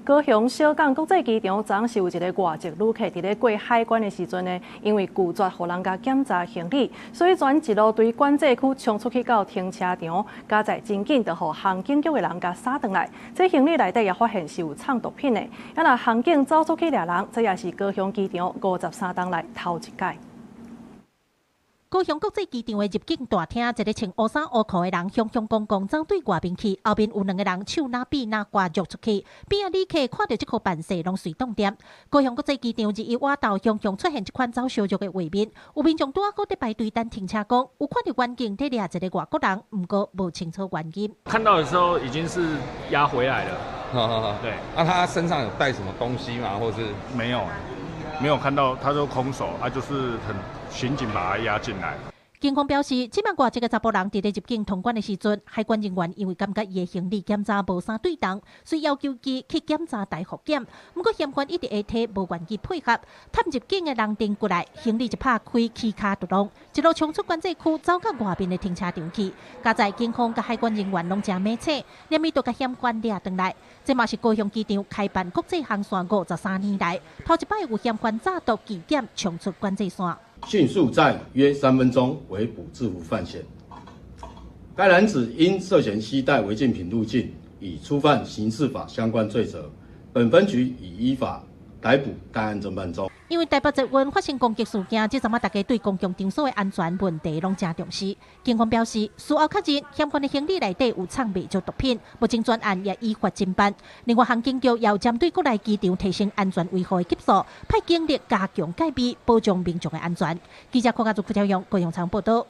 高雄小港国际机场昨是有一个外籍旅客伫咧过海关的时阵呢，因为拒绝互人家检查行李，所以全一路对管制区冲出去到停车场，加在真紧就互航警局的人甲杀转来。这行李内底也发现是有藏毒品的，啊若航警走出去掠人，这也是高雄机场53档内头一届。 高雄国际机场的入境大厅，一个穿乌衫乌裤的人雄雄公公走对外面去，后面有2个人手拿笔拿挂约出去。边仔旅客看到这颗办事，拢随动点。高雄国际机场日一晚到雄雄出现这款走烧肉的画面，有民众拄啊搁在排队等停车，讲有看到远景在掠一个外国人，不过无清楚原因。看到的时候已经是押回来了。对。那他身上有带什么东西吗？或是没有？没有看到，他就空手，就是很刑警把他押进来。警方表示，这名外籍个查甫人伫咧入境通关的时阵，海关人员因为感觉伊的行李检查无啥对当，所以要求其去检查大复检。不过嫌犯一直下体无愿意配合，探入境的人顶过来，行李一拍开，起卡就拢，一路冲出管制区，走到外面的停车场去。加在警方甲海关人员拢真猛扯，连伊都甲嫌犯掠转来。这嘛是高雄机场开办国际航线53年来，头一摆有嫌犯早到拒检冲出管制线。 迅速在约3分钟围捕制服犯嫌。该男子因涉嫌携带违禁品入境，已触犯刑事法相关罪责。本分局已依法逮捕该案侦办中。因为台北捷运发生攻击事件，这阵大家对公共场所的安全问题拢真重视。警方表示，事后确认嫌犯的行李内底有藏未足毒品，目前专案也依法侦办。另外，航警局也针对国内机场提升安全维护的级数，派警力加强戒备，保障民众的安全。记者柯家族副朝阳高雄场报道。